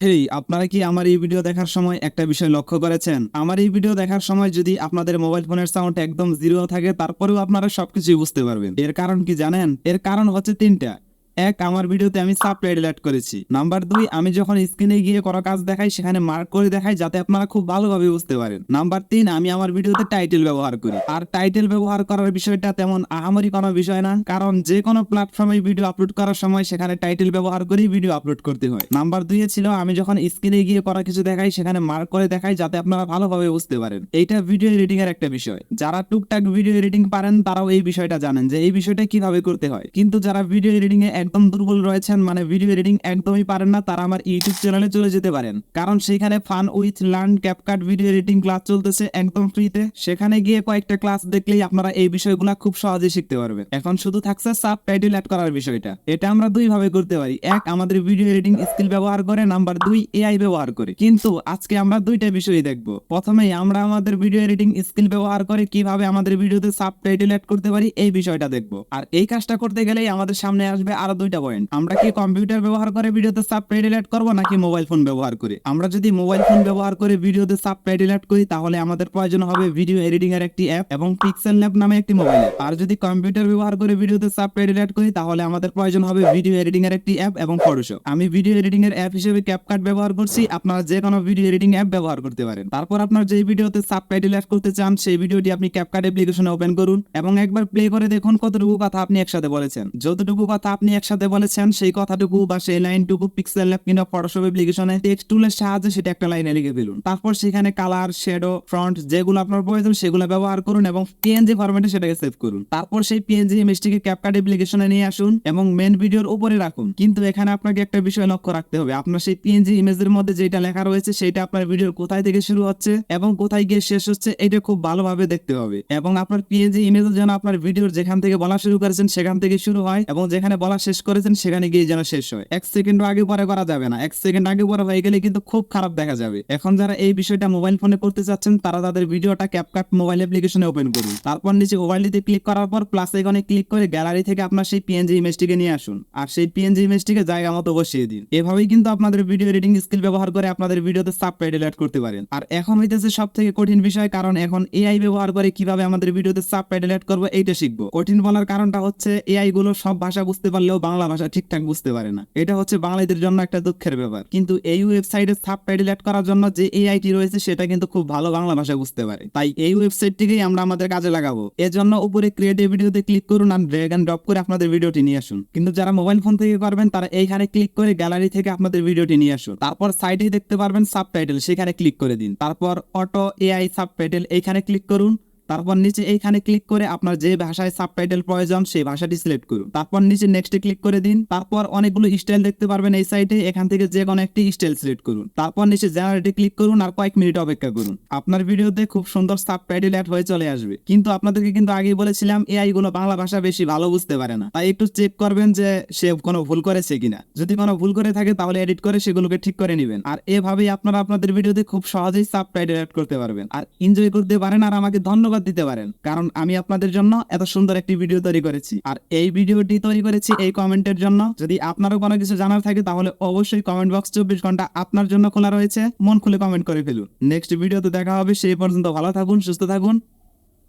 হেই, আপনারা কি আমার এই ভিডিও দেখার সময় একটা বিষয় লক্ষ্য করেছেন? আমার এই ভিডিও দেখার সময় যদি আপনাদের মোবাইল ফোনের সাউন্ড একদম জিরো থাকে, তারপরেও আপনারা সবকিছুই বুঝতে পারবেন। এর কারণ কি জানেন? এর কারণ হচ্ছে তিনটা। এক, আমার ভিডিওতে আমি সাবটাইটেল অ্যাড করেছি। নাম্বার দুই, আমি যখন স্ক্রিনে গিয়ে কোনো কাজ দেখাই সেখানে মার্ক করে দেখাই যাতে আপনারা খুব ভালোভাবে বুঝতে পারেন। নাম্বার তিন, আমি আমার ভিডিওতে টাইটেল ব্যবহার করি। আর টাইটেল ব্যবহার করার বিষয়টা তেমন আহামরি কোনো বিষয় না, কারণ যে কোনো প্ল্যাটফর্মে ভিডিও আপলোড করার সময় সেখানে টাইটেল ব্যবহার করেই ভিডিও আপলোড করতে হয়। নাম্বার দুইয়ে ছিল আমি যখন স্ক্রিনে গিয়ে করা কিছু দেখাই সেখানে মার্ক করে দেখাই যাতে আপনারা ভালোভাবে বুঝতে পারেন। এইটা ভিডিও এডিটিং এর একটা বিষয়। যারা টুকটাক ভিডিও এডিটিং পারেন তারাও এই বিষয়টা জানেন যে এই বিষয়টা কিভাবে করতে হয়। কিন্তু যারা ভিডিও এডিটিং এ একদম দুর্বল রয়েছেন, মানে ভিডিও এডিটিং একদমই পারেন না, তারা আমার ইউটিউব চ্যানেলে চলে যেতে পারেন, কারণ সেখানে fun with learn CapCut video editing class চলতেছে একদম ফ্রিতে। সেখানে গিয়ে কয়েকটা ক্লাস দেখলেই আপনারা এই বিষয়গুলো খুব সহজে শিখতে পারবেন। এখন শুধু থাকছে সাবটাইটেল অ্যাড করার বিষয়টা। এটা আমরা দুই ভাবে করতে পারি। এক, আমাদের ভিডিও এডিটিং স্কিল ব্যবহার করে। নাম্বার দুই, এআই ব্যবহার করে। কিন্তু আজকে আমরা দুইটা বিষয় দেখব। প্রথমেই আমরা আমাদের ভিডিও এডিটিং স্কিল ব্যবহার করে কিভাবে আমাদের ভিডিওতে সাবটাইটেল অ্যাড করতে পারি এই বিষয়টা দেখব। আর এই কাজটা করতে গেলেই আমাদের সামনে আসবে আরো দুইটা পয়েন্ট। আমরা কি কম্পিউটার ব্যবহার করে ভিডিওতে সাবটাইটেল অ্যাড করব নাকি মোবাইল ফোন ব্যবহার করে? আমরা যদি মোবাইল ফোন ব্যবহার করে ভিডিওতে সাবটাইটেল অ্যাড করি তাহলে আমাদের প্রয়োজন হবে ভিডিও এডিটিং এর একটি অ্যাপ এবং পিক্সেল ল্যাব নামে একটি মোবাইল অ্যাপ। আর যদি কম্পিউটার ব্যবহার করে ভিডিওতে সাবটাইটেল অ্যাড করি তাহলে আমাদের প্রয়োজন হবে ভিডিও এডিটিং এর একটি অ্যাপ এবং ফটোশপ। আমি ভিডিও এডিটিং এর অ্যাপ হিসেবে ক্যাপকাট ব্যবহার করছি। আপনারা যে কোনো ভিডিও এডিটিং অ্যাপ ব্যবহার করতে পারেন। তারপর আপনার যে ভিডিওতে সাবটাইটেল অ্যাড করতে চান সেই ভিডিওটি আপনি ক্যাপকাট অ্যাপ্লিকেশনে ওপেন করুন এবং একবার প্লে করে দেখুন কতটুকু কথা আপনি একসাথে বলেছেন। যতটুকু কথা আপনি একসাথে বলেছেন সেই কথাটুকু বা সেই লাইনটুকু পিক্সেল ল্যাব কিংবা ফটোশপ অ্যাপ্লিকেশনে টেক্সট টুলের সাহায্যে সেটা একটা লাইনে লিখে ফেলুন। তারপর সেখানে কালার, শ্যাডো, ফ্রন্ট যেগুলো আপনার প্রয়োজন সেগুলো ব্যবহার করুন এবং পিএনজি ফরম্যাটে সেটাকে সেভ করুন। তারপর সেই পিএনজি ইমেজটিকে ক্যাপকাট অ্যাপ্লিকেশনে নিয়ে আসুন এবং মেন ভিডিওর উপরে রাখুন। কিন্তু এখানে আপনাকে একটা বিষয় লক্ষ্য রাখতে হবে। আপনার সেই পিএনজি ইমেজের মধ্যে যেটা লেখা রয়েছে সেটা আপনার ভিডিওর কোথায় থেকে শুরু হচ্ছে এবং কোথায় গিয়ে শেষ হচ্ছে এটা খুব ভালোভাবে দেখতে হবে। এবং আপনার পিএনজি ইমেজের যেন আপনার ভিডিওর যেখান থেকে বলা শুরু করেছেন সেখান থেকে শুরু হয় এবং যেখানে বলা শেষ করেছেন সেখানে গিয়ে যেন শেষ হয়। এক সেকেন্ড আগে পরে করা যাবে না। এক সেকেন্ড আগে পরে হয়ে গেলে কিন্তু খুব খারাপ দেখা যাবে। এখন যারা এই বিষয়টা মোবাইল ফোনে করতে চাচ্ছেন তারা তাদের ভিডিওটা ক্যাপকাট মোবাইল অ্যাপ্লিকেশনে ওপেন করুন। তারপর নিচে মোবাইলটিতে ক্লিক করার পর প্লাস আইকনে ক্লিক করে গ্যালারি থেকে আপনার সেই পিএনজি ইমেজটিকে নিয়ে আসুন আর সেই পিএনজি ইমেজটিকে জায়গা মতো বসিয়ে দিন। এভাবেই কিন্তু আপনাদের ভিডিও এডিটিং স্কিল ব্যবহার করে আপনাদের ভিডিওতে সাবটাইটেল অ্যাড করতে পারেন। আর এখন হইতেছে সবথেকে কঠিন বিষয়, কারণ এখন এআই ব্যবহার করে কিভাবে আমাদের ভিডিওতে সাবটাইটেল অ্যাড করব এইটা শিখবো। কঠিন বলার কারণটা হচ্ছে এআই গুলো সব ভাষা বুঝতে পারলেও বাংলা ভাষা ঠিকঠাক বুঝতে পারে না। এটা হচ্ছে বাঙালিদের জন্য একটা দুঃখের ব্যাপার। কিন্তু এই ওয়েবসাইটে সাবটাইটেল অ্যাড করার জন্য যে এআইটি রয়েছে সেটা কিন্তু খুব ভালো বাংলা ভাষা বুঝতে পারে। তাই এই ওয়েবসাইটটিকেই আমরা আমাদের কাজে লাগাবো। এর জন্য উপরে ক্রিয়েট ভিডিওতে ক্লিক করুন আর ড্র্যাগ এন্ড ড্রপ করে আপনাদের ভিডিওটি নিয়ে আসুন। কিন্তু যারা মোবাইল ফোন থেকে করবেন তারা এইখানে ক্লিক করে গ্যালারি থেকে আপনাদের ভিডিওটি নিয়ে আসুন। তারপর সাইডে দেখতে পারবেন সাবটাইটেল, সেখানে ক্লিক করে দিন। তারপর অটো এআই সাবটাইটেল এইখানে ক্লিক করুন। তারপর নিচে এইখানে ক্লিক করে আপনার যে ভাষায় সাবটাইটেল প্রয়োজন সেই ভাষাটি সিলেক্ট করুন। তারপর নিচে নেক্সটে ক্লিক করে দিন। তারপর অনেকগুলো স্টাইল দেখতে পারবেন এই সাইটে, এখান থেকে যে কোনো একটি স্টাইল সিলেক্ট করুন। তারপর নিচে জেনারেটে ক্লিক করুন আর কয়েক মিনিট অপেক্ষা করুন। আপনার ভিডিওতে খুব সুন্দর সাবটাইটেল অ্যাড হয়ে চলে আসবে। কিন্তু আপনাদেরকে কিন্তু আগেই বলেছিলাম এআই গুলো বাংলা ভাষা বেশি ভালো বুঝতে পারে না, তাই একটু চেক করবেন যে সে কোনো ভুল করেছে কিনা। যদি কোনো ভুল করে থাকে তাহলে এডিট করে সেগুলোকে ঠিক করে নেবেন। আর এভাবেই আপনারা আপনাদের ভিডিওতে খুব সহজেই সাবটাইটেল অ্যাড করতে পারবেন আর এনজয় করতে পারেন আর আমাকে ধন্যবাদ দিতে পারেন, কারণ আমি আপনাদের জন্য এত সুন্দর একটি ভিডিও তৈরি করেছি। আর এই ভিডিওটি তৈরি করেছি এই কমেন্টের জন্য। যদি আপনারও কোনো কিছু জানার থাকে তাহলে অবশ্যই কমেন্ট বক্স 24 ঘন্টা আপনার জন্য খোলা রয়েছে, মন খুলে কমেন্ট করে ফেলুন। নেক্সট ভিডিওতে দেখা হবে। সেই পর্যন্ত ভালো থাকুন, সুস্থ থাকুন,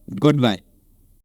গুড বাই।